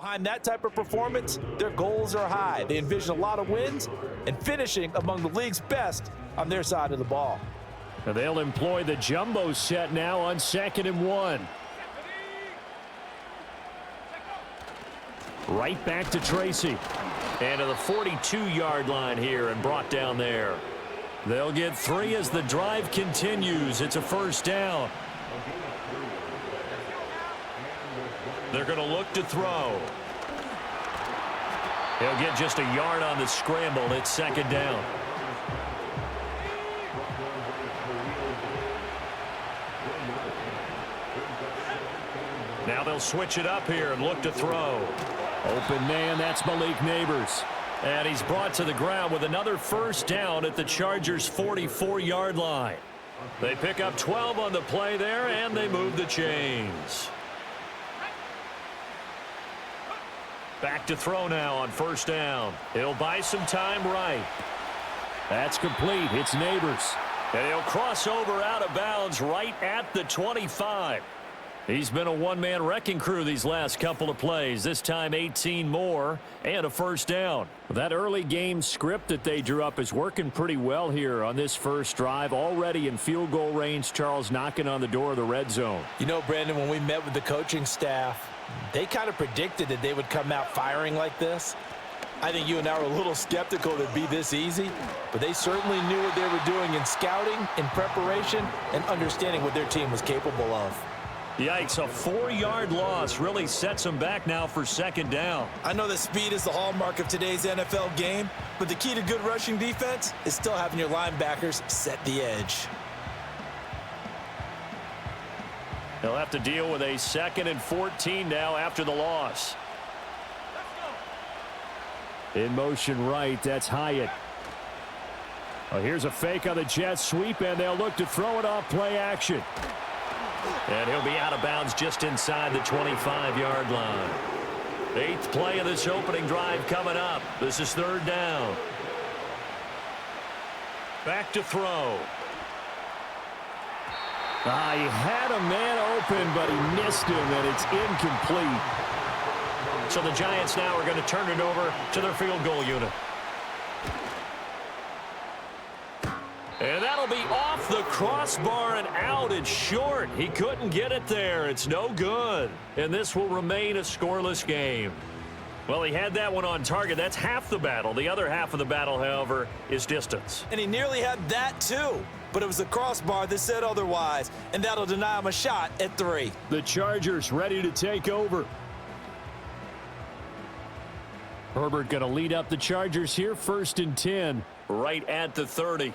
Behind that type of performance, their goals are high. They envision a lot of wins and finishing among the league's best on their side of the ball. And they'll employ the jumbo set now on 2nd and 1. Right back to Tracy. And to the 42-yard line here and brought down there. They'll get 3 as the drive continues. It's a first down. They're going to look to throw. He'll get just a yard on the scramble. It's 2nd down. Now they'll switch it up here and look to throw. Open man, that's Malik Neighbors. And he's brought to the ground with another first down at the Chargers' 44-yard line. They pick up 12 on the play there, and they move the chains. Back to throw now on first down. He'll buy some time right. That's complete. It's Neighbors. And he'll cross over out of bounds right at the 25. He's been a one-man wrecking crew these last couple of plays. This time 18 more and a first down. That early game script that they drew up is working pretty well here on this first drive. Already in field goal range, Charles knocking on the door of the red zone. You know, Brandon, when we met with the coaching staff, they kind of predicted that they would come out firing like this. I think you and I were a little skeptical that it'd be this easy, but they certainly knew what they were doing in scouting, in preparation, and understanding what their team was capable of. Yikes, a 4-yard loss really sets them back now for 2nd down. I know that speed is the hallmark of today's NFL game, but the key to good rushing defense is still having your linebackers set the edge. They'll have to deal with a 2nd and 14 now after the loss. In motion right, that's Hyatt. Well, here's a fake on the jet sweep, and they'll look to throw it off play action. And he'll be out of bounds just inside the 25-yard line. 8th play of this opening drive coming up. This is 3rd down. Back to throw. He had a man open, but he missed him, and it's incomplete. So the Giants now are going to turn it over to their field goal unit. And that'll be off the crossbar and out. It's short. He couldn't get it there. It's no good. And this will remain a scoreless game. Well, he had that one on target. That's half the battle. The other half of the battle, however, is distance. And he nearly had that, too. But it was the crossbar that said otherwise, and that'll deny him a shot at 3. The Chargers ready to take over. Herbert going to lead up the Chargers here, 1st and 10. Right at the 30.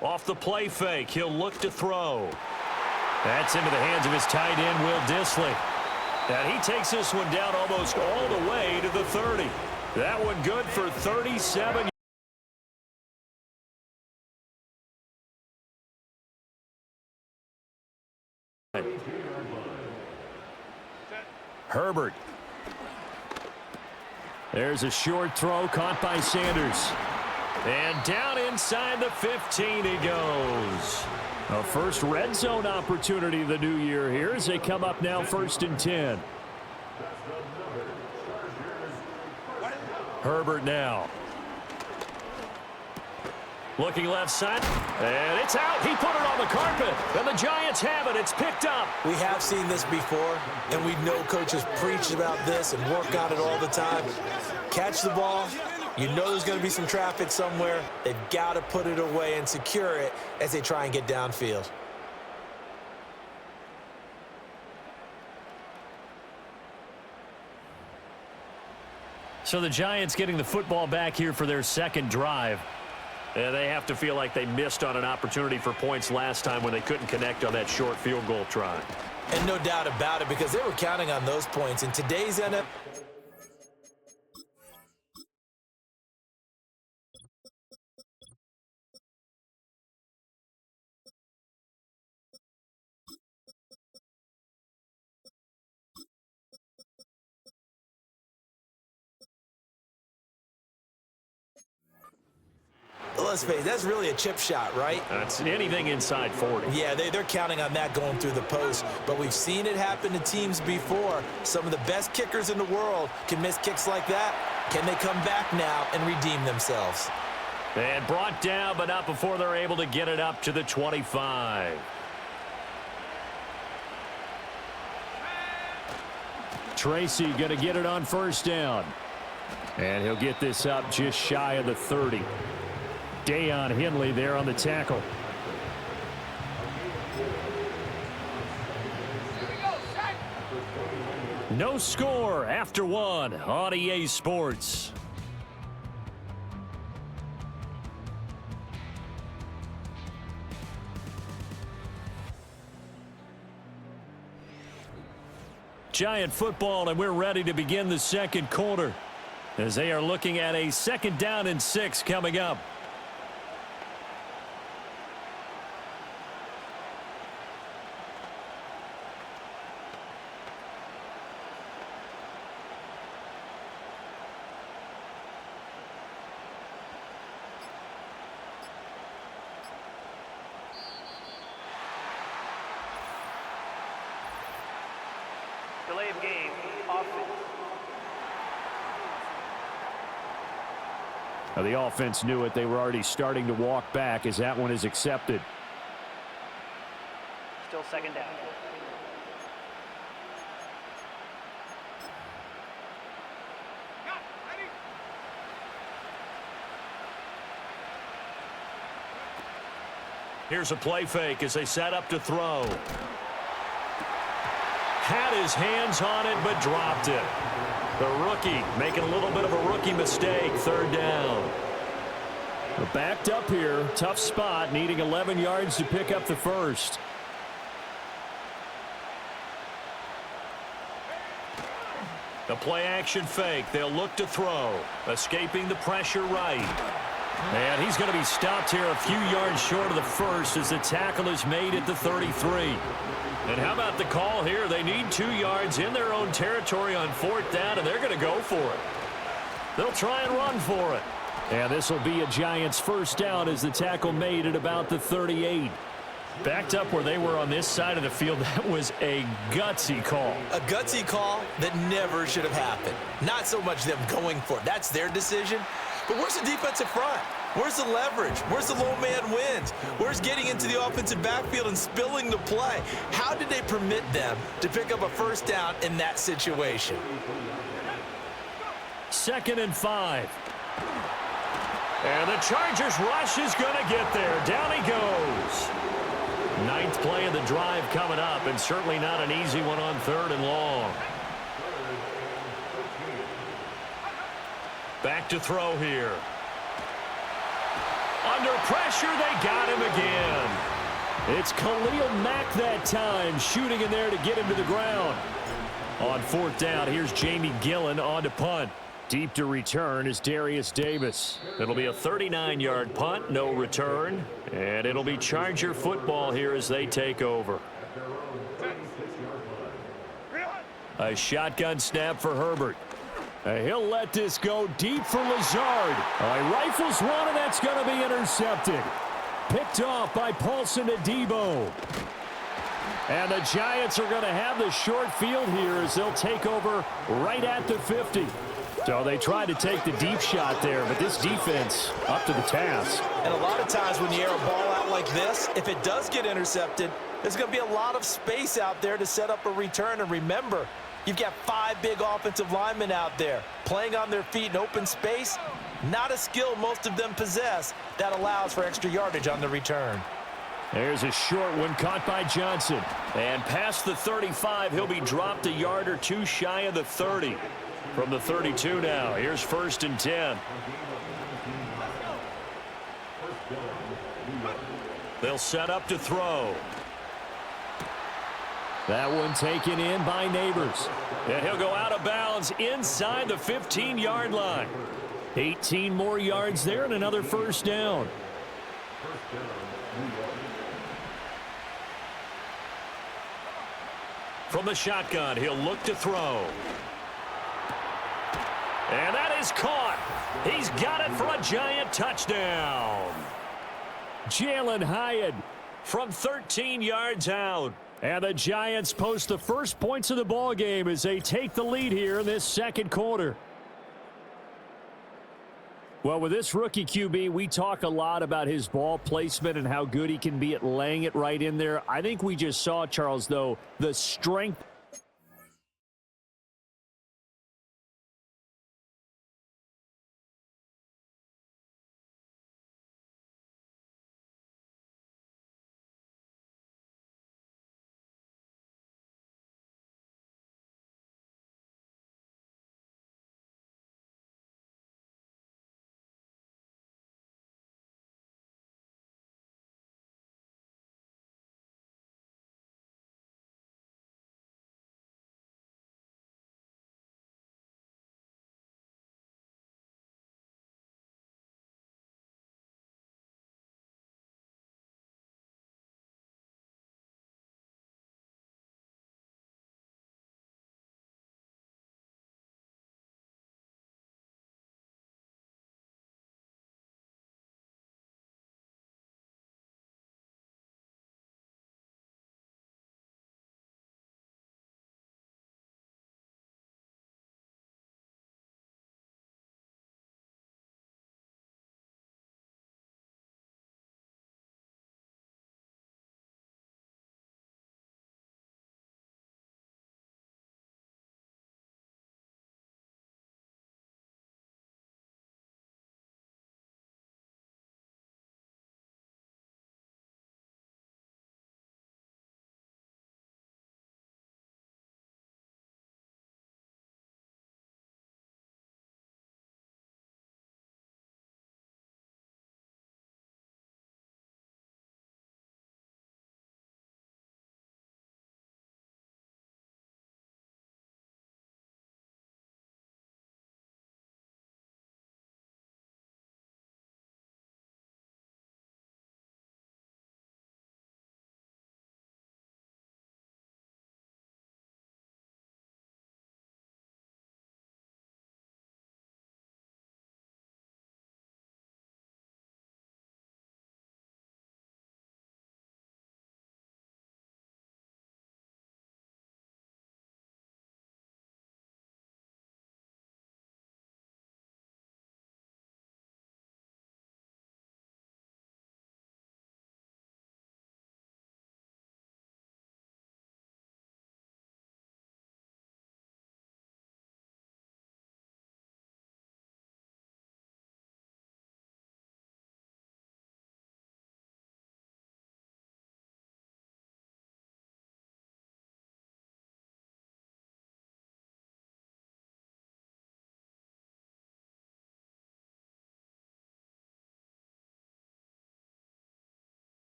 Off the play fake, he'll look to throw. That's into the hands of his tight end, Will Dissly. And he takes this one down almost all the way to the 30. That one good for 37. Herbert. There's a short throw caught by Sanders. And down inside the 15 he goes. A first red zone opportunity of the new year here as they come up now 1st and 10. Herbert now. Looking left side. And it's out. He put it on the carpet. And the Giants have it. It's picked up. We have seen this before, and we know coaches preach about this and work on it all the time. Catch the ball. You know there's going to be some traffic somewhere. They've got to put it away and secure it as they try and get downfield. So the Giants getting the football back here for their 2nd drive. And they have to feel like they missed on an opportunity for points last time when they couldn't connect on that short field goal try. And no doubt about it, because they were counting on those points. In today's NFL, let's face it, that's really a chip shot, right? That's anything inside 40. Yeah, they're counting on that going through the post. But we've seen it happen to teams before. Some of the best kickers in the world can miss kicks like that. Can they come back now and redeem themselves? And brought down, but not before they're able to get it up to the 25. Tracy going to get it on first down. And he'll get this up just shy of the 30. Dayon Henley there on the tackle. No score after one on EA Sports. Giant football, and we're ready to begin the second quarter as they are looking at a 2nd down and 6 coming up. Delay of game, offense. Now the offense knew it. They were already starting to walk back as that one is accepted. Still 2nd down. Here's a play fake as they set up to throw. Had his hands on it, but dropped it. The rookie making a little bit of a rookie mistake. 3rd down. We're backed up here. Tough spot, needing 11 yards to pick up the first. The play action fake. They'll look to throw. Escaping the pressure right. And he's going to be stopped here a few yards short of the first as the tackle is made at the 33. And how about the call here? They need 2 yards in their own territory on 4th down, and they're going to go for it. They'll try and run for it. And this will be a Giants 1st down as the tackle made at about the 38. Backed up where they were on this side of the field, that was a gutsy call. A gutsy call that never should have happened. Not so much them going for it. That's their decision. But where's the defensive front? Where's the leverage? Where's the low man wins? Where's getting into the offensive backfield and spilling the play? How did they permit them to pick up a 1st down in that situation? 2nd and 5. And the Chargers rush is going to get there. Down he goes. 9th play of the drive coming up, and certainly not an easy one on 3rd and long. Back to throw here. Under pressure, they got him again. It's Khalil Mack that time, shooting in there to get him to the ground. On 4th down, here's Jamie Gillen on to punt. Deep to return is Darius Davis. It'll be a 39-yard punt, no return. And it'll be Charger football here as they take over. A shotgun snap for Herbert. He'll let this go deep for Lazard. He rifles one, and that's going to be intercepted. Picked off by Paulson Adebo. And the Giants are going to have the short field here as they'll take over right at the 50. So they tried to take the deep shot there, but this defense up to the task. And a lot of times when you air a ball out like this, if it does get intercepted, there's going to be a lot of space out there to set up a return. And remember, you've got 5 big offensive linemen out there playing on their feet in open space. Not a skill most of them possess that allows for extra yardage on the return. There's a short one caught by Johnson. And past the 35, he'll be dropped a yard or 2 shy of the 30. From the 32 now, here's 1st and 10. They'll set up to throw. That one taken in by Neighbors. And he'll go out of bounds inside the 15-yard line. 18 more yards there and another 1st down. From the shotgun, he'll look to throw. And that is caught. He's got it for a Giant touchdown. Jalen Hyatt from 13 yards out. And the Giants post the first points of the ball game as they take the lead here in this second quarter. Well, with this rookie QB, we talk a lot about his ball placement and how good he can be at laying it right in there. I think we just saw, Charles, though, the strength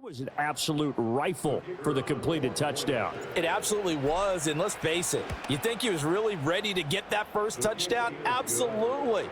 That was an absolute rifle for the completed touchdown. It absolutely was, and let's face it, you think he was really ready to get that first touchdown? Absolutely.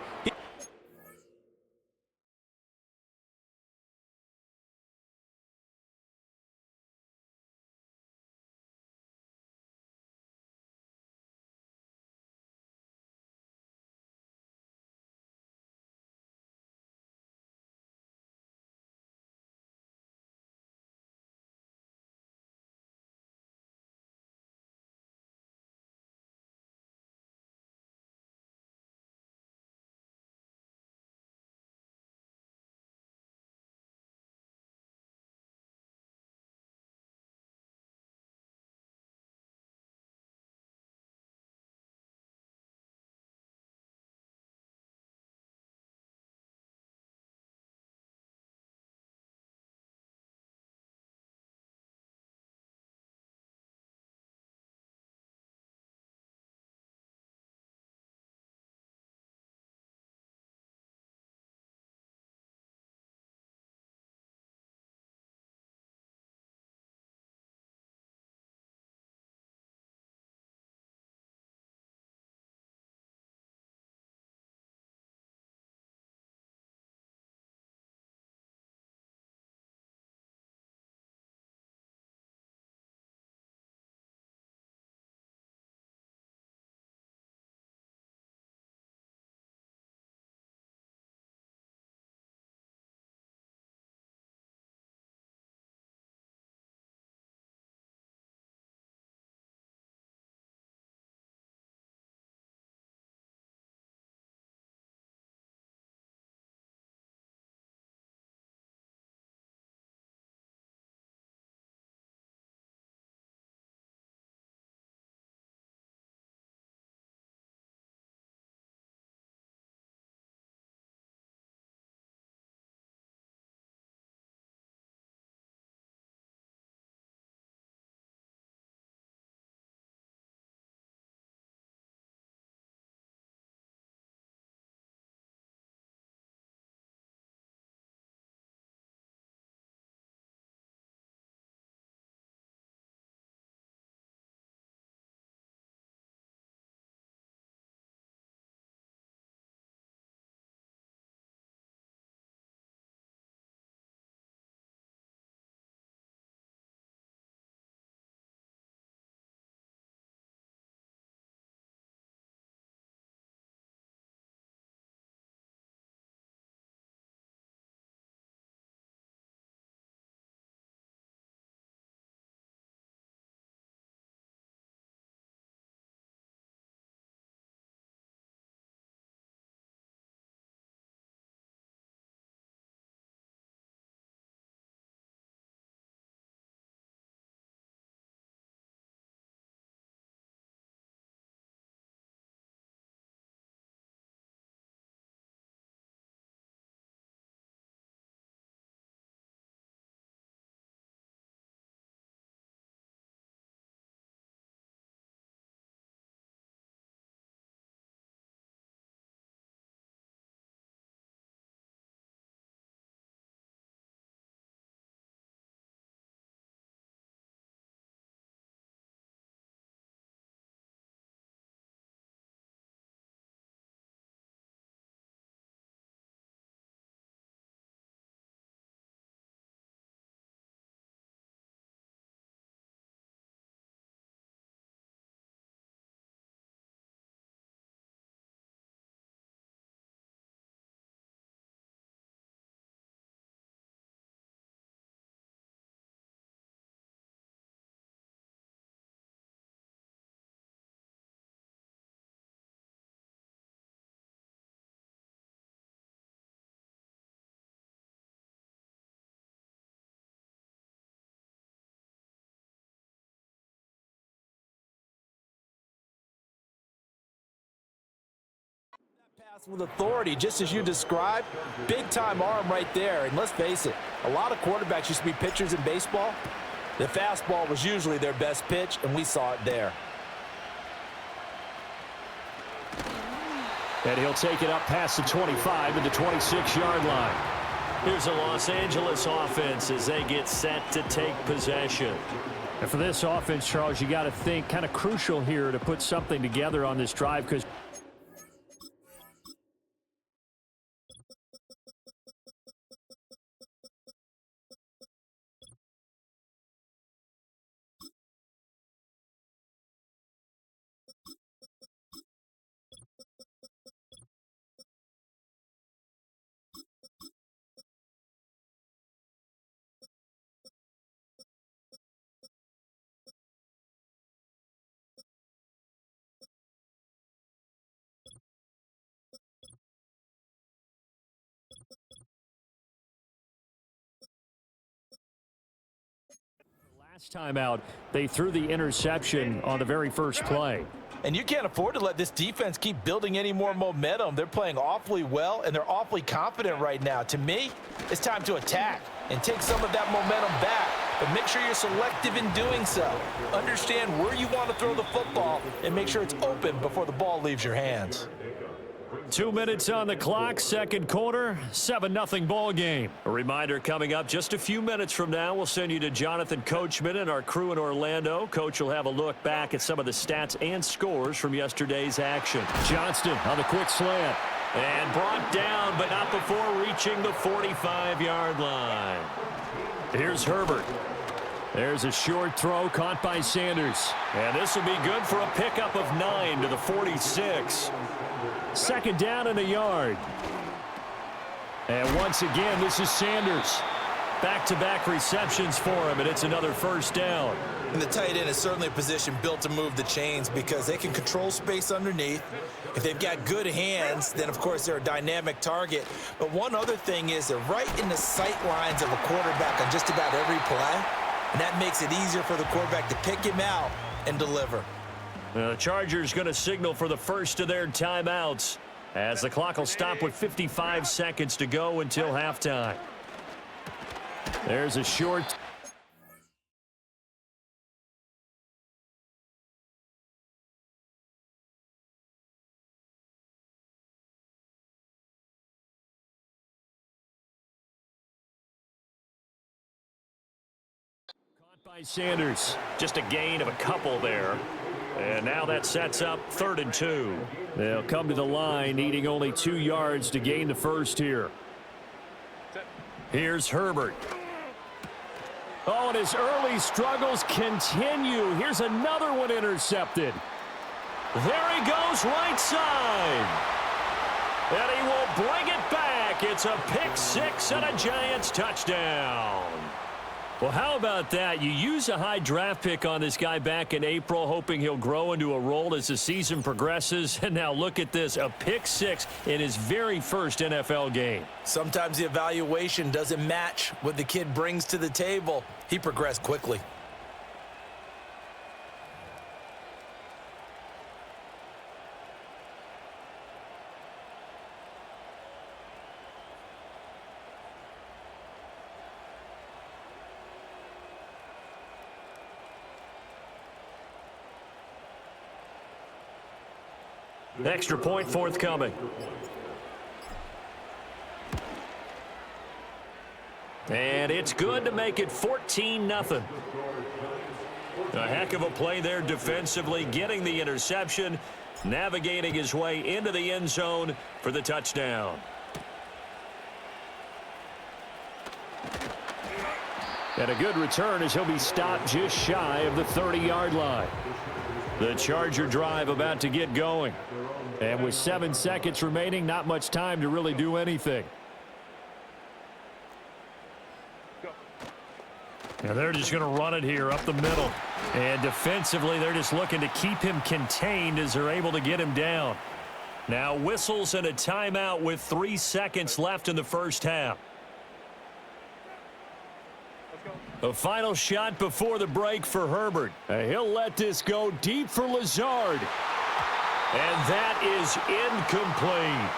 Pass with authority, just as you described. Big-time arm right there. And let's face it, a lot of quarterbacks used to be pitchers in baseball. The fastball was usually their best pitch, and we saw it there. And he'll take it up past the 25 at the 26-yard line. Here's a Los Angeles offense as they get set to take possession. And for this offense, Charles, you got to think kind of crucial here to put something together on this drive because last time out, they threw the interception on the very first play. And you can't afford to let this defense keep building any more momentum. They're playing awfully well, and they're awfully confident right now. To me, it's time to attack and take some of that momentum back. But make sure you're selective in doing so. Understand where you want to throw the football and make sure it's open before the ball leaves your hands. 2 minutes on the clock, second quarter, 7-0 ball game. A reminder coming up just a few minutes from now, we'll send you to Jonathan Coachman and our crew in Orlando. Coach will have a look back at some of the stats and scores from yesterday's action. Johnston on the quick slant. And brought down, but not before reaching the 45-yard line. Here's Herbert. There's a short throw caught by Sanders. And this will be good for a pickup of 9 to the 46. Second down and a yard. And once again, this is Sanders. Back-to-back receptions for him, and it's another first down. And the tight end is certainly a position built to move the chains because they can control space underneath. If they've got good hands, then, of course, they're a dynamic target. But one other thing is they're right in the sight lines of a quarterback on just about every play, and that makes it easier for the quarterback to pick him out and deliver. The Chargers going to signal for the first of their timeouts as the clock will stop with 55 seconds to go until halftime. There's a short. Caught by Sanders. Just a gain of a couple there. And now that sets up 3rd and 2. They'll come to the line needing only 2 yards to gain the first here. Here's Herbert. Oh, and his early struggles continue. Here's another one intercepted. There he goes, right side. And he will bring it back. It's a pick six and a Giants touchdown. Well, how about that? You use a high draft pick on this guy back in April, hoping he'll grow into a role as the season progresses. And now look at this, a pick six in his very first NFL game. Sometimes the evaluation doesn't match what the kid brings to the table. He progressed quickly. Extra point forthcoming. And it's good to make it 14-0. A heck of a play there defensively, getting the interception, navigating his way into the end zone for the touchdown. And a good return as he'll be stopped just shy of the 30-yard line. The Charger drive about to get going. And with 7 seconds remaining, not much time to really do anything. And they're just going to run it here up the middle. And defensively, they're just looking to keep him contained as they're able to get him down. Now whistles and a timeout with 3 seconds left in the first half. A final shot before the break for Herbert. He'll let this go deep for Lazard. And that is incomplete.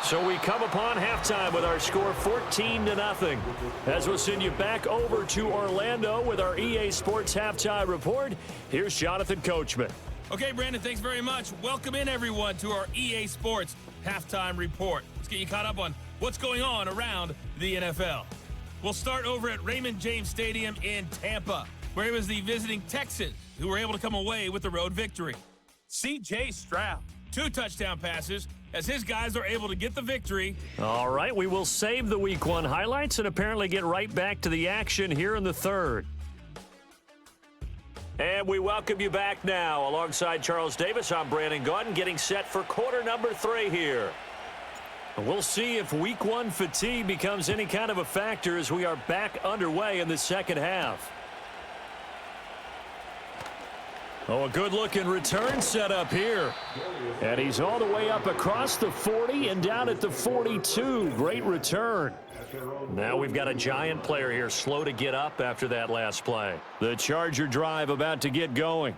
So we come upon halftime with our score 14-0. As we'll send you back over to Orlando with our EA Sports Halftime Report, here's Jonathan Coachman. Okay, Brandon, thanks very much. Welcome in, everyone, to our EA Sports Halftime Report. Let's get you caught up on what's going on around the NFL. We'll start over at Raymond James Stadium in Tampa, where it was the visiting Texans who were able to come away with the road victory. C.J. Stroud, 2 touchdown passes as his guys are able to get the victory. All right, we will save the Week 1 highlights and apparently get right back to the action here in the third. And we welcome you back now. Alongside Charles Davis, I'm Brandon Gaudin, getting set for quarter number 3 here. We'll see if Week 1 fatigue becomes any kind of a factor as we are back underway in the second half. Oh, a good-looking return set up here. And he's all the way up across the 40 and down at the 42. Great return. Now we've got a giant player here, slow to get up after that last play. The Charger drive about to get going.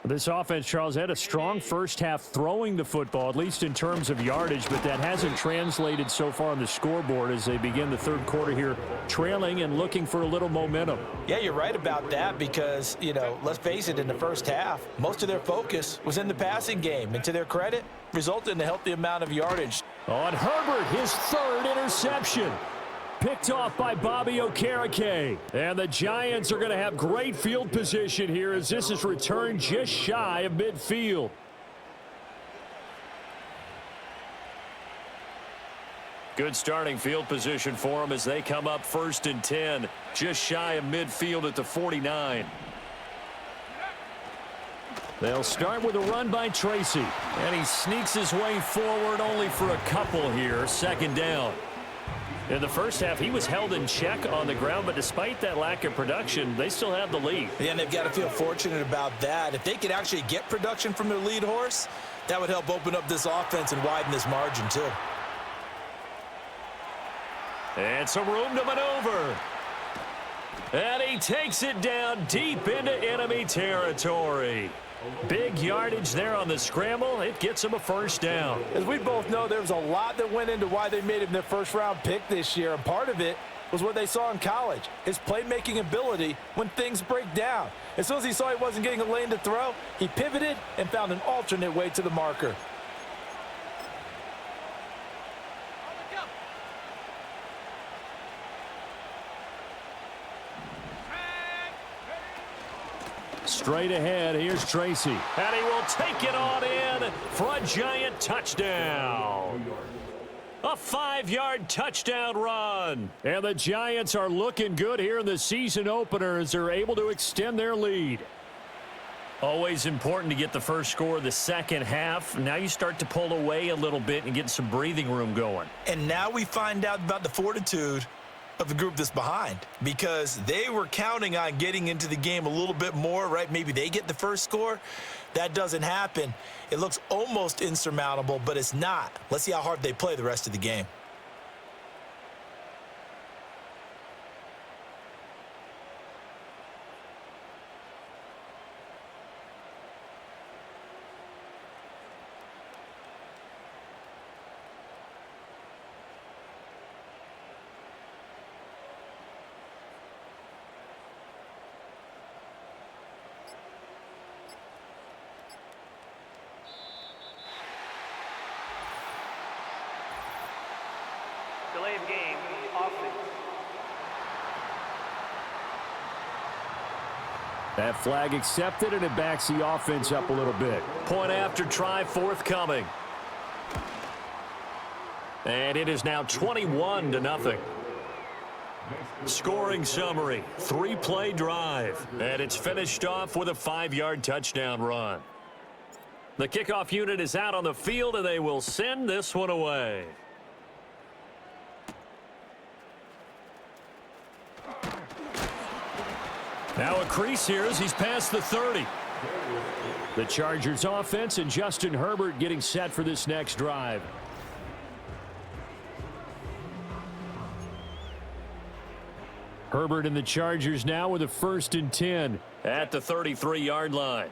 This offense, Charles, had a strong first half throwing the football, at least in terms of yardage, but that hasn't translated so far on the scoreboard as they begin the third quarter here, trailing and looking for a little momentum. Yeah, you're right about that because, let's face it, in the first half, most of their focus was in the passing game, and to their credit, resulted in a healthy amount of yardage. On Herbert, his 3rd interception. Picked off by Bobby Okereke. And the Giants are going to have great field position here as this is returned just shy of midfield. Good starting field position for them as they come up 1st and 10, just shy of midfield at the 49. They'll start with a run by Tracy. And he sneaks his way forward only for a couple here, 2nd down. In the first half, he was held in check on the ground, but despite that lack of production, they still have the lead. Yeah, and they've got to feel fortunate about that. If they could actually get production from their lead horse, that would help open up this offense and widen this margin, too. And some room to maneuver. And he takes it down deep into enemy territory. Big yardage there on the scramble. It gets him a 1st down. As we both know, there was a lot that went into why they made him their first-round pick this year, and part of it was what they saw in college, his playmaking ability when things break down. As soon as he saw he wasn't getting a lane to throw, he pivoted and found an alternate way to the marker. Straight ahead, here's Tracy. And he will take it on in for a giant touchdown. A 5-yard touchdown run. And the Giants are looking good here in the season opener as they're able to extend their lead. Always important to get the first score of the second half. Now you start to pull away a little bit and get some breathing room going. And now we find out about the fortitude of the group that's behind, because they were counting on getting into the game a little bit more, right? Maybe they get the first score. That doesn't happen. It looks almost insurmountable, but it's not. Let's see how hard they play the rest of the game. Delay of game, offense. That flag accepted, and it backs the offense up a little bit. Point after try forthcoming. And it is now 21-0. Scoring summary, 3-play drive. And it's finished off with a 5-yard touchdown run. The kickoff unit is out on the field, and they will send this one away. Now a crease here as he's past the 30. The Chargers offense and Justin Herbert getting set for this next drive. Herbert and the Chargers now with a 1st and 10. At the 33-yard line.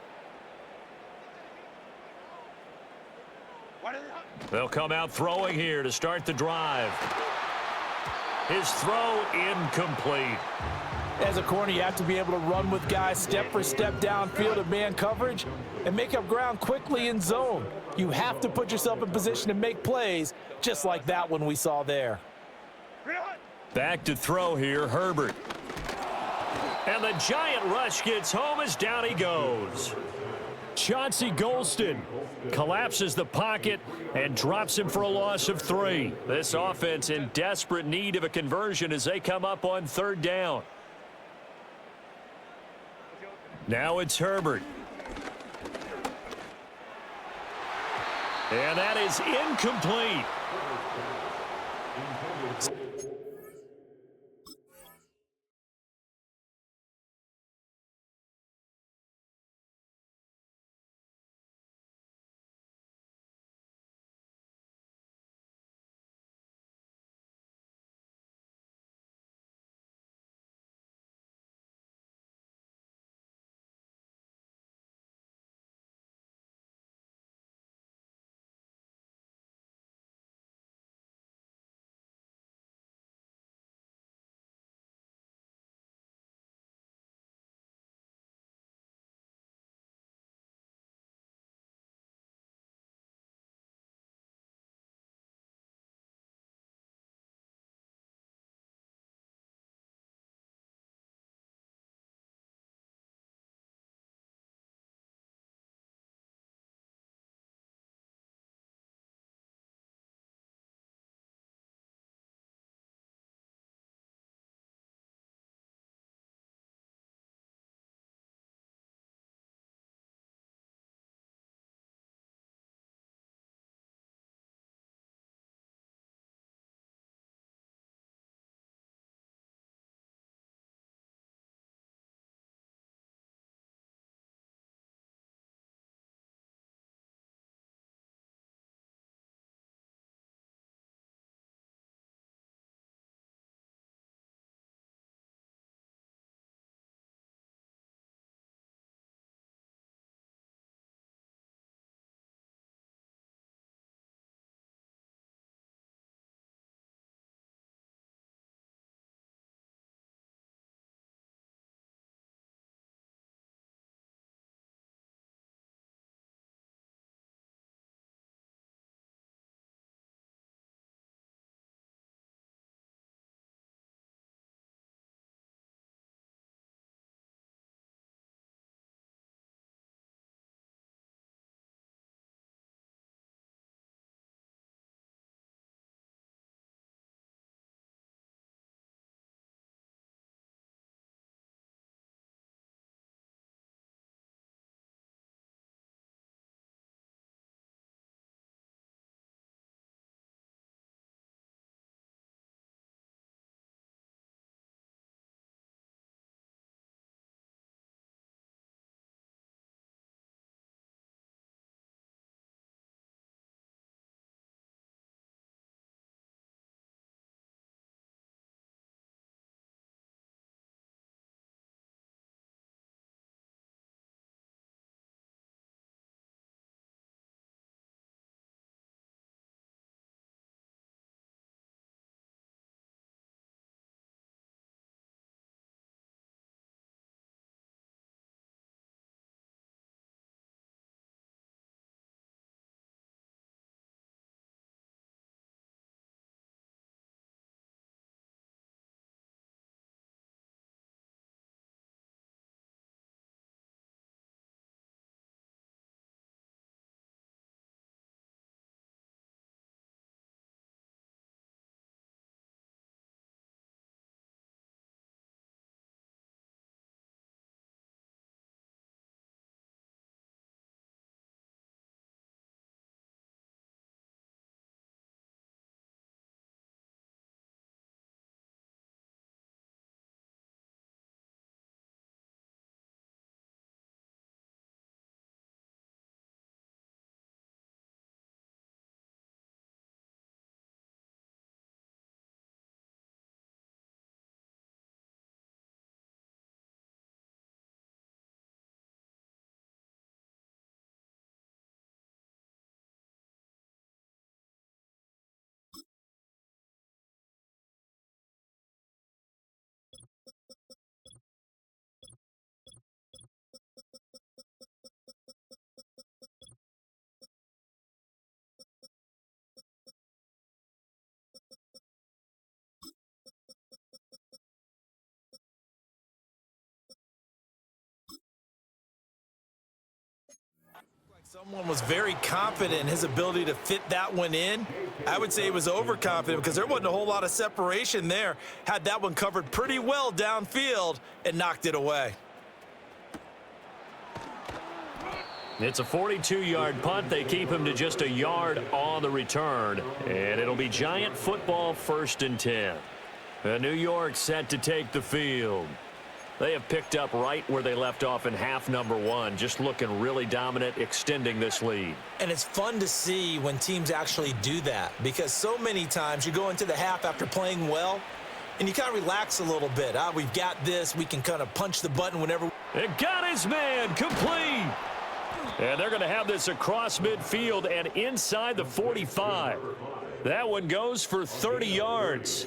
They'll come out throwing here to start the drive. His throw incomplete. As a corner, you have to be able to run with guys step for step downfield of man coverage and make up ground quickly in zone. You have to put yourself in position to make plays, just like that one we saw there. Back to throw here, Herbert. And the giant rush gets home as down he goes. Chauncey Golston collapses the pocket and drops him for a loss of 3. This offense in desperate need of a conversion as they come up on 3rd down. Now it's Herbert. And that is incomplete. Someone was very confident in his ability to fit that one in. I would say he was overconfident because there wasn't a whole lot of separation there. Had that one covered pretty well downfield and knocked it away. It's a 42-yard punt. They keep him to just a yard on the return. And it'll be Giant football 1st and 10. New York set to take the field. They have picked up right where they left off in half number 1, just looking really dominant, extending this lead. And it's fun to see when teams actually do that because so many times you go into the half after playing well and you kind of relax a little bit. We've got this. We can kind of punch the button whenever. It got his man complete. And they're going to have this across midfield and inside the 45. That one goes for 30 yards.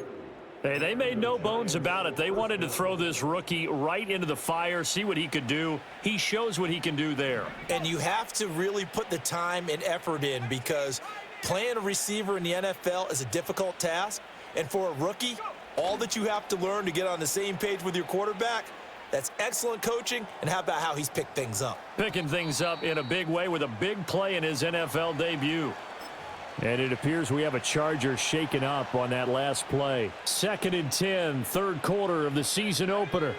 Hey, they made no bones about it. They wanted to throw this rookie right into the fire, see what he could do. He shows what he can do there. And you have to really put the time and effort in because playing a receiver in the NFL is a difficult task. And for a rookie, all that you have to learn to get on the same page with your quarterback, that's excellent coaching. And how about how he's picked things up? Picking things up in a big way with a big play in his NFL debut. And it appears we have a Charger shaken up on that last play. 2nd and 10, 3rd quarter of the season opener.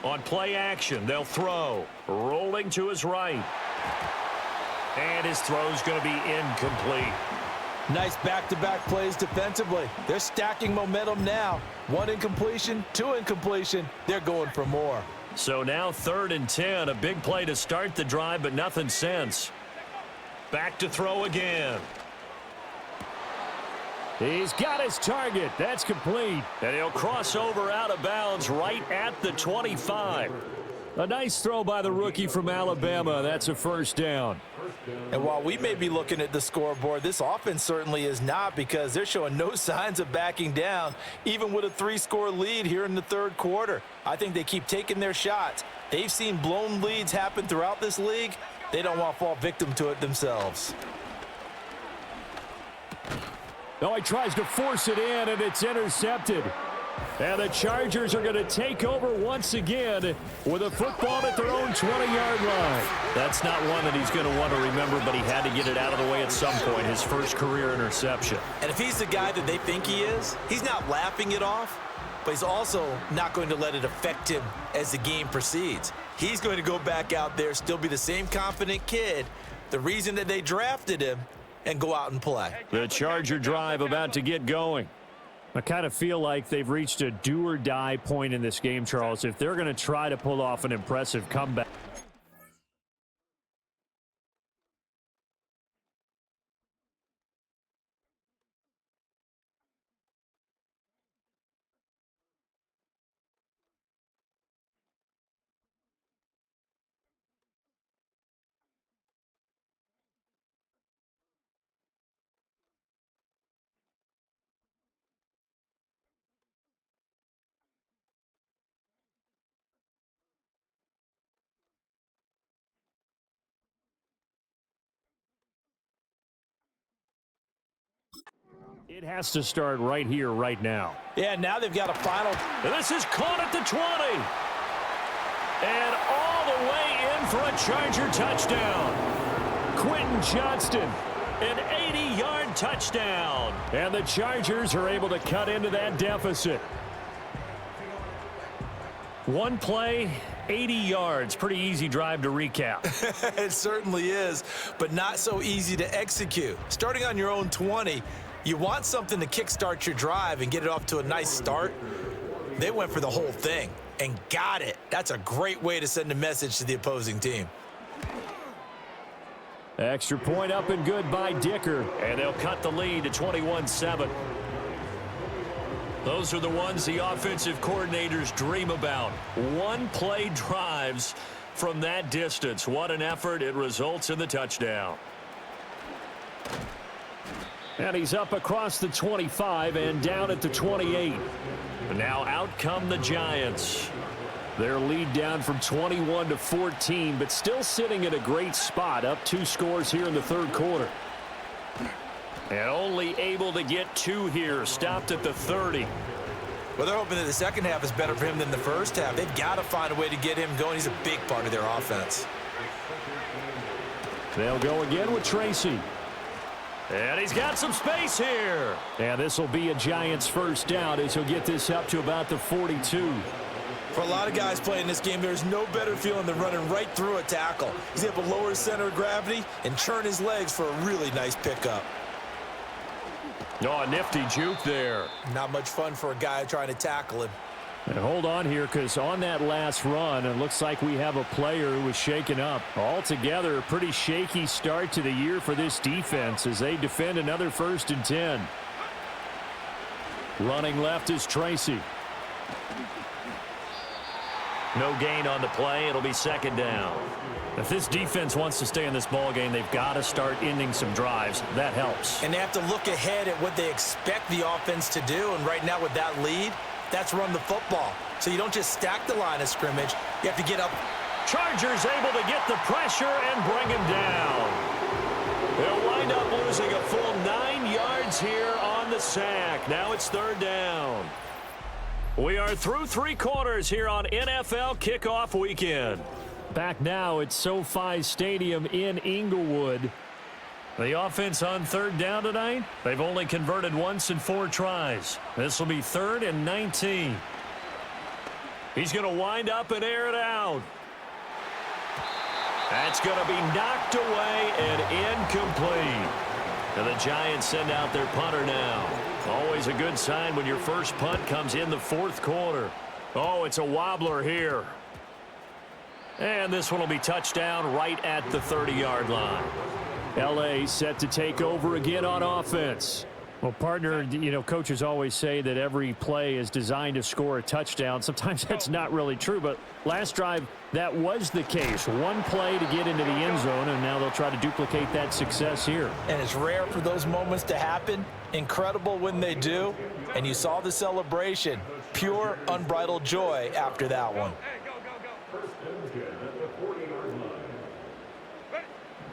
On play action, they'll throw. Rolling to his right. And his throw's going to be incomplete. Nice back-to-back plays defensively. They're stacking momentum now. 1 incompletion, 2 incompletion. They're going for more. So now 3rd and 10, a big play to start the drive, but nothing since. Back to throw again. He's got his target. That's complete. And he'll cross over out of bounds right at the 25. A nice throw by the rookie from Alabama. That's a 1st down. And while we may be looking at the scoreboard, this offense certainly is not because they're showing no signs of backing down, even with a 3-score lead here in the 3rd quarter. I think they keep taking their shots. They've seen blown leads happen throughout this league. They don't want to fall victim to it themselves. Oh, he tries to force it in, and it's intercepted. And the Chargers are going to take over once again with a football at their own 20-yard line. That's not one that he's going to want to remember, but he had to get it out of the way at some point, his first career interception. And if he's the guy that they think he is, he's not laughing it off, but he's also not going to let it affect him as the game proceeds. He's going to go back out there, still be the same confident kid, the reason that they drafted him, and go out and play. The Charger drive about to get going. I kind of feel like they've reached a do-or-die point in this game, Charles, if they're going to try to pull off an impressive comeback. It has to start right here, right now. Yeah, now they've got a final. This is caught at the 20. And all the way in for a Charger touchdown. Quentin Johnston. An 80-yard touchdown. And the Chargers are able to cut into that deficit. One play, 80 yards. Pretty easy drive to recap. It certainly is, but not so easy to execute. Starting on your own 20, you want something to kickstart your drive and get it off to a nice start. They went for the whole thing and got it. That's a great way to send a message to the opposing team. Extra point up and good by Dicker. And they'll cut the lead to 21-7. Those are the ones the offensive coordinators dream about. One-play drives from that distance. What an effort. It results in the touchdown. And he's up across the 25 and down at the 28. Now out come the Giants. Their lead down from 21 to 14, but still sitting at a great spot, up 2 scores here in the 3rd quarter. And only able to get 2 here, stopped at the 30. Well, they're hoping that the second half is better for him than the first half. They've got to find a way to get him going. He's a big part of their offense. They'll go again with Tracy. And he's got some space here. And this will be a Giants first down as he'll get this up to about the 42. For a lot of guys playing this game, there's no better feeling than running right through a tackle. He's able to lower his center of gravity and churn his legs for a really nice pickup. Oh, a nifty juke there. Not much fun for a guy trying to tackle him. And hold on here, because on that last run, it looks like we have a player who was shaken up. Altogether, a pretty shaky start to the year for this defense as they defend another 1st and 10. Running left is Tracy. No gain on the play. It'll be 2nd down. If this defense wants to stay in this ball game, they've got to start ending some drives. That helps. And they have to look ahead at what they expect the offense to do. And right now with that lead, that's run the football. So you don't just stack the line of scrimmage. You have to get up. Chargers able to get the pressure and bring him down. They'll wind up losing a full 9 yards here on the sack. Now it's 3rd down. We are through 3 quarters here on NFL Kickoff Weekend. Back now at SoFi Stadium in Inglewood. The offense on 3rd down tonight, they've only converted once in 4 tries. This will be 3rd and 19. He's going to wind up and air it out. That's going to be knocked away and incomplete. And the Giants send out their punter now. Always a good sign when your first punt comes in the 4th quarter. Oh, it's a wobbler here. And this one will be touchdown right at the 30-yard line. L.A. set to take over again on offense. Well, partner, you know, coaches always say that every play is designed to score a touchdown. Sometimes that's not really true, but last drive, that was the case. One play to get into the end zone, and now they'll try to duplicate that success here. And it's rare for those moments to happen. Incredible when they do. And you saw the celebration. Pure, unbridled joy after that one.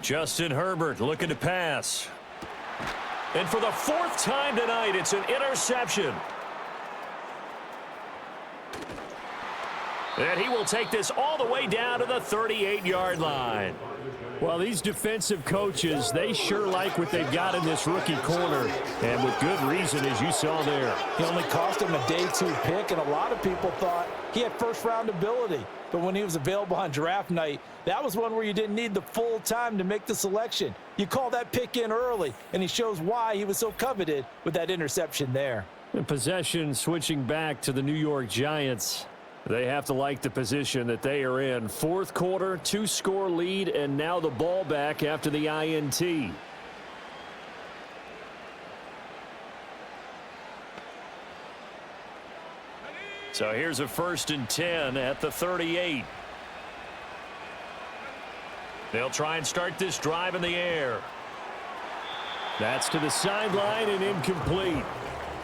Justin Herbert looking to pass. And for the 4th time tonight, it's an interception. And he will take this all the way down to the 38-yard line. Well, these defensive coaches, they sure like what they've got in this rookie corner. And with good reason, as you saw there. He only cost him a day 2 pick, and a lot of people thought he had first-round ability. But when he was available on draft night, that was one where you didn't need the full time to make the selection. You call that pick in early, and he shows why he was so coveted with that interception there. And possession switching back to the New York Giants. They have to like the position that they are in. 4th quarter, 2-score lead, and now the ball back after the INT. So here's a 1st and 10 at the 38. They'll try and start this drive in the air. That's to the sideline and incomplete.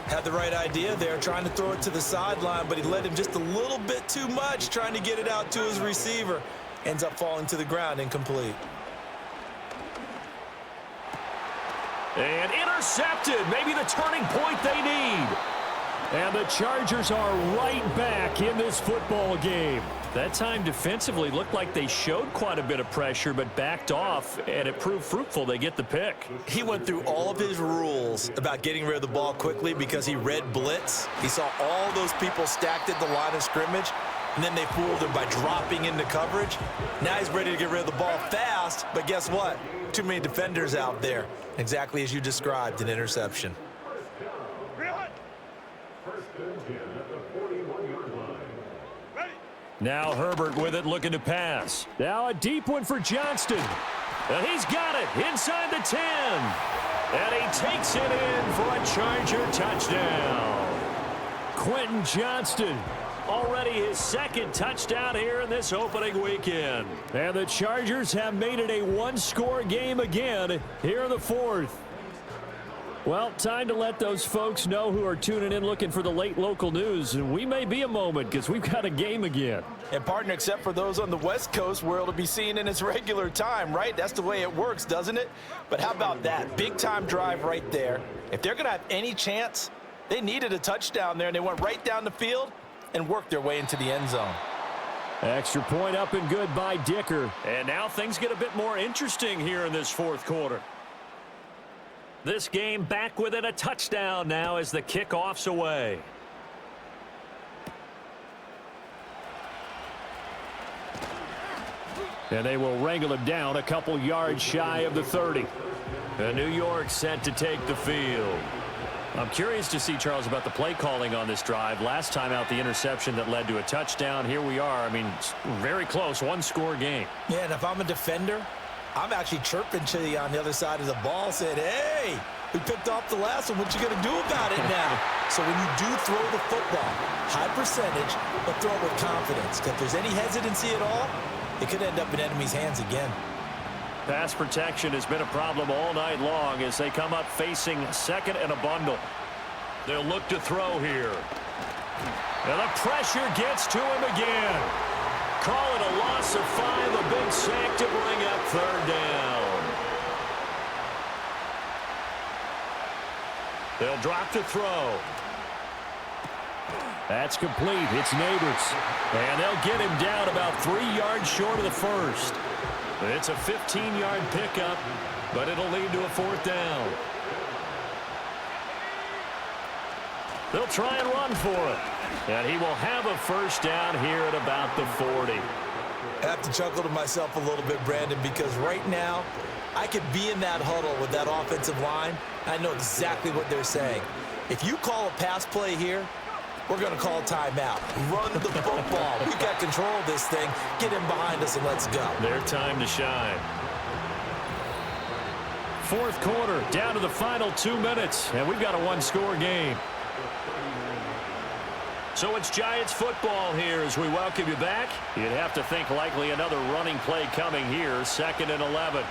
Had the right idea there, trying to throw it to the sideline, but he led him just a little bit too much, trying to get it out to his receiver. Ends up falling to the ground, incomplete. And intercepted. Maybe the turning point they need. And the Chargers are right back in this football game. That time defensively looked like they showed quite a bit of pressure but backed off, and it proved fruitful. They get the pick. He went through all of his rules about getting rid of the ball quickly because he read blitz. He saw all those people stacked at the line of scrimmage, and then they fooled him by dropping into coverage. Now he's ready to get rid of the ball fast, but guess what? Too many defenders out there. Exactly as you described, an interception. Now Herbert with it, looking to pass. Now a deep one for Johnston. And he's got it inside the 10. And he takes it in for a Charger touchdown. Quentin Johnston. Already his 2nd touchdown here in this opening weekend. And the Chargers have made it a 1-score game again here in the 4th. Well, time to let those folks know who are tuning in looking for the late local news. And we may be a moment because we've got a game again. And partner, except for those on the West Coast where it'll be seen in its regular time, right? That's the way it works, doesn't it? But how about that? Big time drive right there. If they're going to have any chance They needed a touchdown there, and they went right down the field and worked their way into the end zone. Extra point up and good by Dicker. And now things get a bit more interesting here in this fourth quarter. This game back within a touchdown now as the kickoff's away. And they will wrangle him down a couple yards shy of the 30. And New York set to take the field. I'm curious to see, Charles, about the play calling on this drive. Last time out, the interception that led to a touchdown. Here we are. I mean, very close, one-score game. Yeah, and if I'm a defender, I'm actually chirping to you on the other side of the ball, saying, hey, we picked off the last one. What you going to do about it now? So when you do throw the football, high percentage, but throw it with confidence. Because if there's any hesitancy at all, it could end up in enemy's hands again. Pass protection has been a problem all night long as they come up facing second and a bundle. They'll look to throw here. And the pressure gets to him again. Call it a loss of 5, a big sack to bring up third down. They'll drop to throw. That's complete. It's Neighbors. And they'll get him down about 3 yards short of the first. It's a 15-yard pickup, but it'll lead to a fourth down. They'll try and run for it. And he will have a first down here at about the 40. I have to chuckle to myself a little bit, Brandon, because right now I could be in that huddle with that offensive line. I know exactly what they're saying. If you call a pass play here, we're going to call timeout. Run the football. We've got control of this thing. Get him behind us and let's go. Their time to shine. Fourth quarter, down to the final 2 minutes, and we've got a one-score game. So it's Giants football here as we welcome you back. You'd have to think likely another running play coming here, 2nd and 11.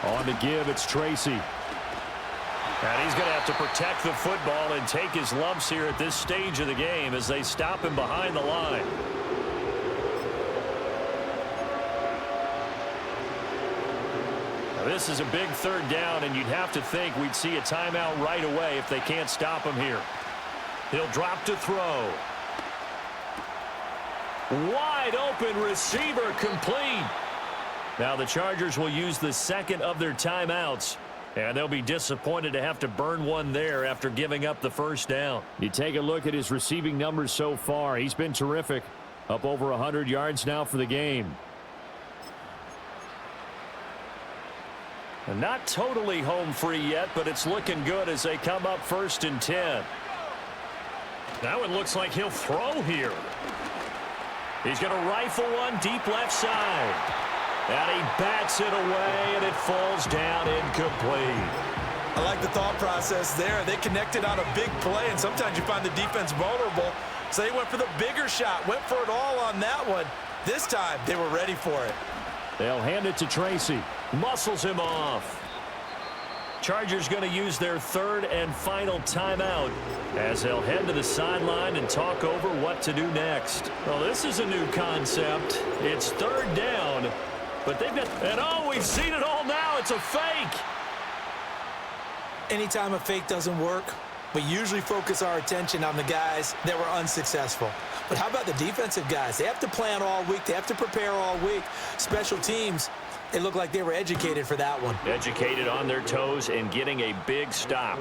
On the give, it's Tracy. And he's going to have to protect the football and take his lumps here at this stage of the game as they stop him behind the line. Now this is a big third down, and you'd have to think we'd see a timeout right away if they can't stop him here. He'll drop to throw. Wide open receiver complete. Now the Chargers will use the second of their timeouts. And they'll be disappointed to have to burn one there after giving up the first down. You take a look at his receiving numbers so far. He's been terrific. Up over 100 yards now for the game. And not totally home free yet, but it's looking good as they come up 1st and 10. Now it looks like he'll throw here. He's going to rifle one deep left side. And he bats it away, and it falls down incomplete. I like the thought process there. They connected on a big play, and sometimes you find the defense vulnerable. So they went for the bigger shot, went for it all on that one. This time, they were ready for it. They'll hand it to Tracy. Muscles him off. Chargers going to use their 3rd and final timeout as they'll head to the sideline and talk over what to do next. Well, this is a new concept. It's 3rd down. But they've got, and oh, we've seen it all now. It's a fake. Anytime a fake doesn't work, we usually focus our attention on the guys that were unsuccessful. But how about the defensive guys? They have to plan all week. They have to prepare all week. Special teams, it looked like they were educated for that one. Educated on their toes and getting a big stop.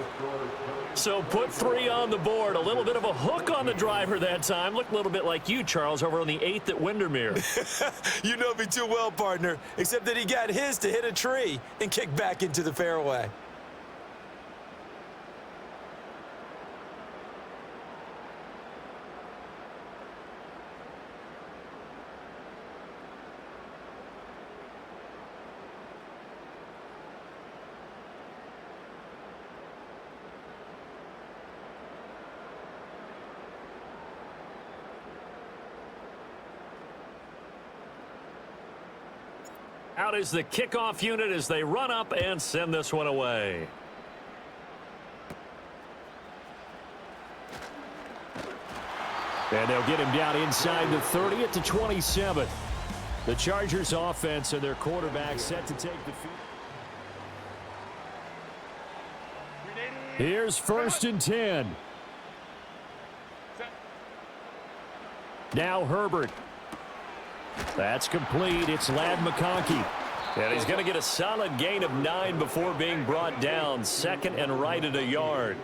So put 3 on the board. A little bit of a hook on the driver that time. Looked a little bit like you, Charles, over on the 8th at Windermere. You know me too well, partner, except that he got his to hit a tree and kick back into the fairway. Out is the kickoff unit as they run up and send this one away. And they'll get him down inside the 30 at the 27. The Chargers offense and their quarterback set to take the field. Here's 1st and 10. Now Herbert. That's complete. It's Ladd McConkey. And he's going to get a solid gain of 9 before being brought down. 2nd and right at a yard.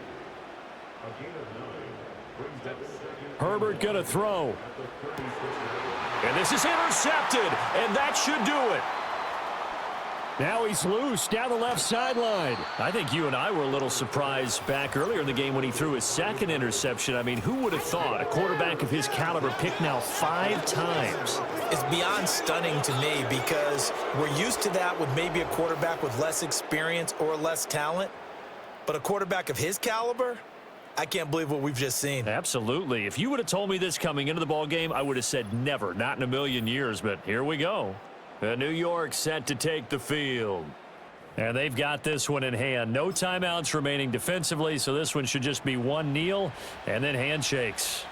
Herbert going to throw. And this is intercepted, and that should do it. Now he's loose down the left sideline. I think you and I were a little surprised back earlier in the game when he threw his 2nd interception. I mean, who would have thought a quarterback of his caliber picked now 5 times? It's beyond stunning to me because we're used to that with maybe a quarterback with less experience or less talent. But a quarterback of his caliber, I can't believe what we've just seen. Absolutely. If you would have told me this coming into the ball game, I would have said never, not in a million years. But here we go. New York set to take the field. And they've got this one in hand. No timeouts remaining defensively, so this one should just be one kneel and then handshakes.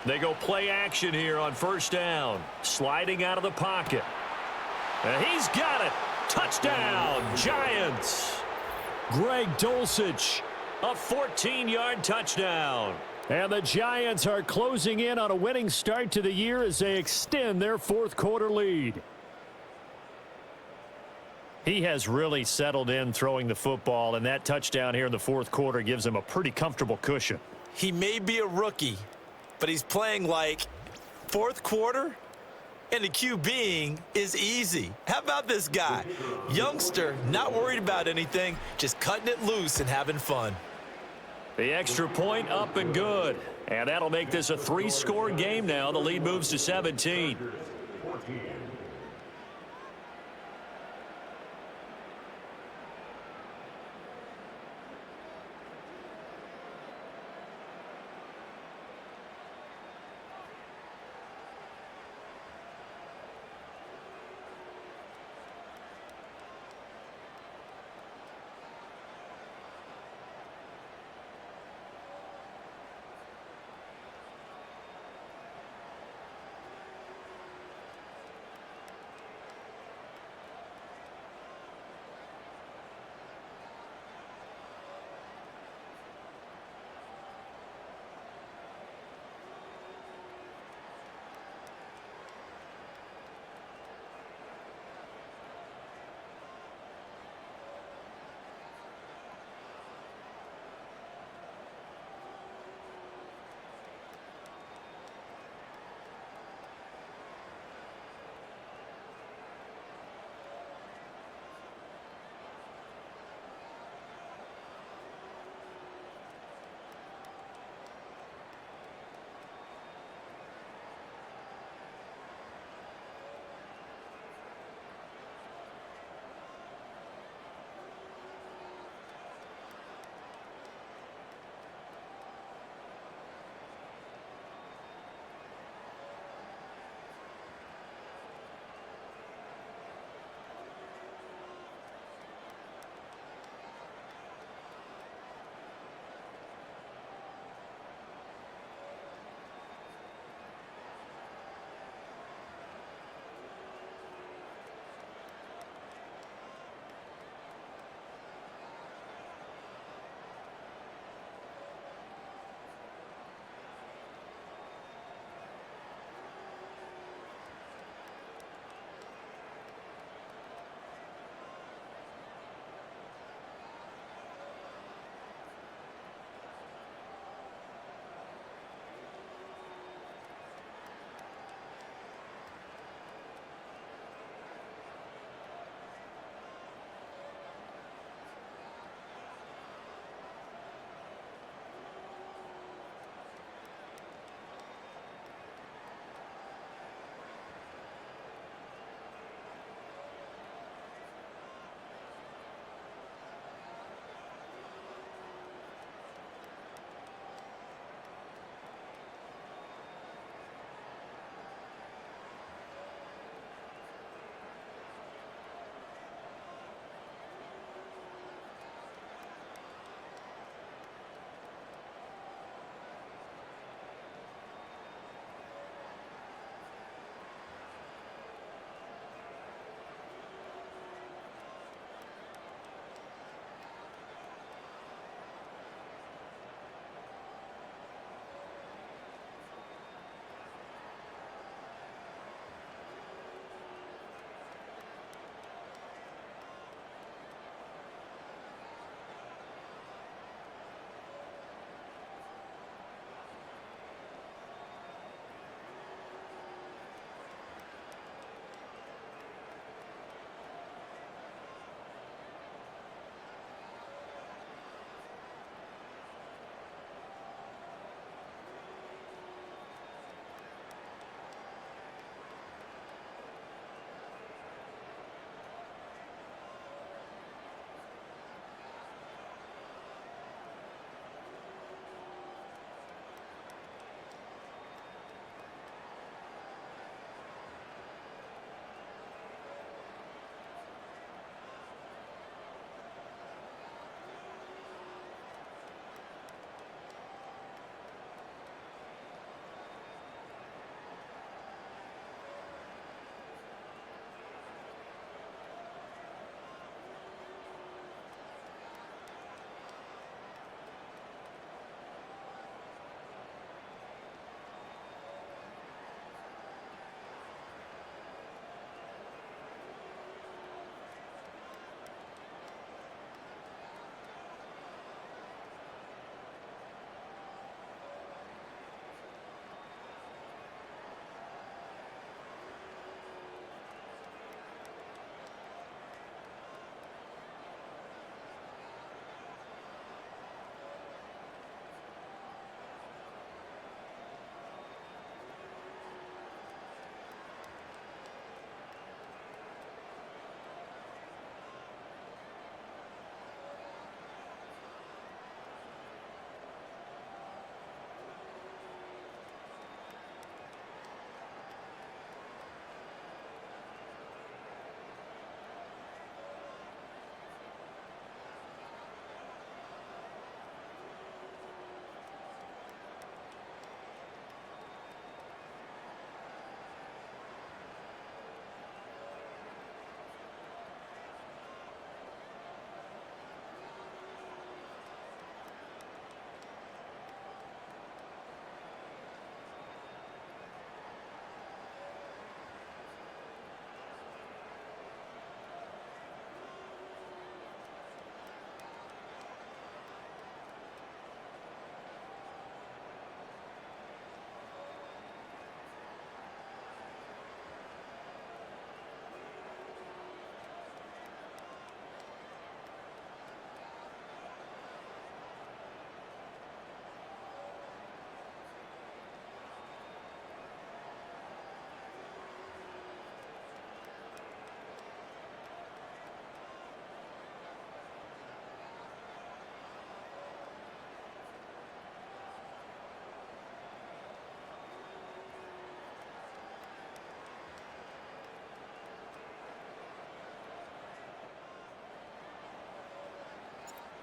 They go play action here on 1st down. Sliding out of the pocket. And he's got it. Touchdown, Giants. Greg Dulcich. A 14-yard touchdown. And the Giants are closing in on a winning start to the year as they extend their 4th quarter lead. He has really settled in throwing the football, and that touchdown here in the 4th quarter gives him a pretty comfortable cushion. He may be a rookie, but he's playing like 4th quarter, and the QBing is easy. How about this guy? Youngster, not worried about anything, just cutting it loose and having fun. The extra point up and good. And that'll make this a 3-score game now. The lead moves to 17.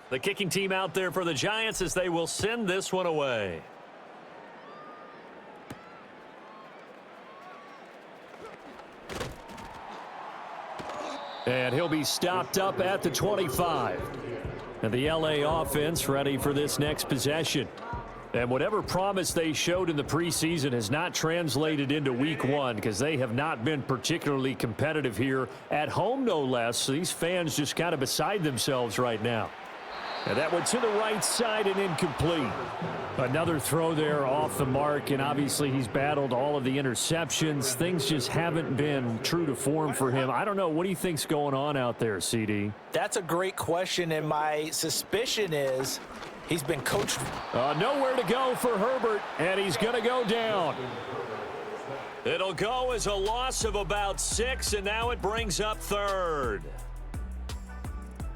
The kicking team out there for the Giants as they will send this one away. And he'll be stopped up at the 25. And the LA offense ready for this next possession. And whatever promise they showed in the preseason has not translated into week one because they have not been particularly competitive here at home, no less. So these fans just kind of beside themselves right now. And that one to the right side and incomplete. Another throw there off the mark, and obviously he's battled all of the interceptions. Things just haven't been true to form for him. I don't know. What do you think's going on out there, CD? That's a great question, and my suspicion is he's been coached. Nowhere to go for Herbert, and he's going to go down. It'll go as a loss of about 6, and now it brings up third.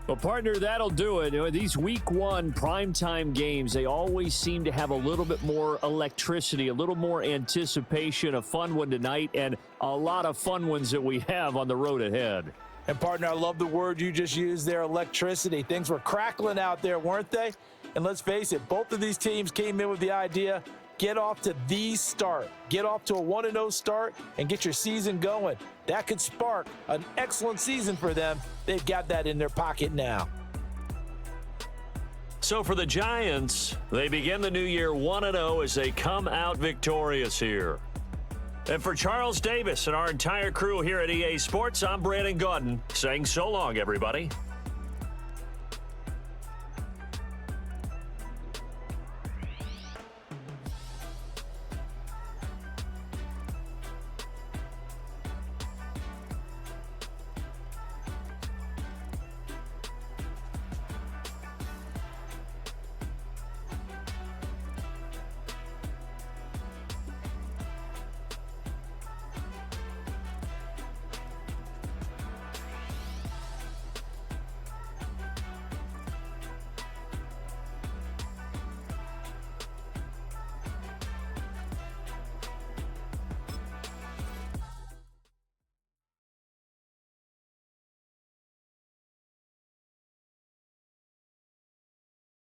Well, partner, that'll do it. You know, these week one primetime games, they always seem to have a little bit more electricity, a little more anticipation. A fun one tonight, and a lot of fun ones that we have on the road ahead. And, partner, I love the word you just used there, electricity. Things were crackling out there, weren't they? And let's face it, both of these teams came in with the idea, get off to the start. Get off to a 1-0 start and get your season going. That could spark an excellent season for them. They've got that in their pocket now. So for the Giants, they begin the new year 1-0 as they come out victorious here. And for Charles Davis and our entire crew here at EA Sports, I'm Brandon Gaudin saying so long, everybody.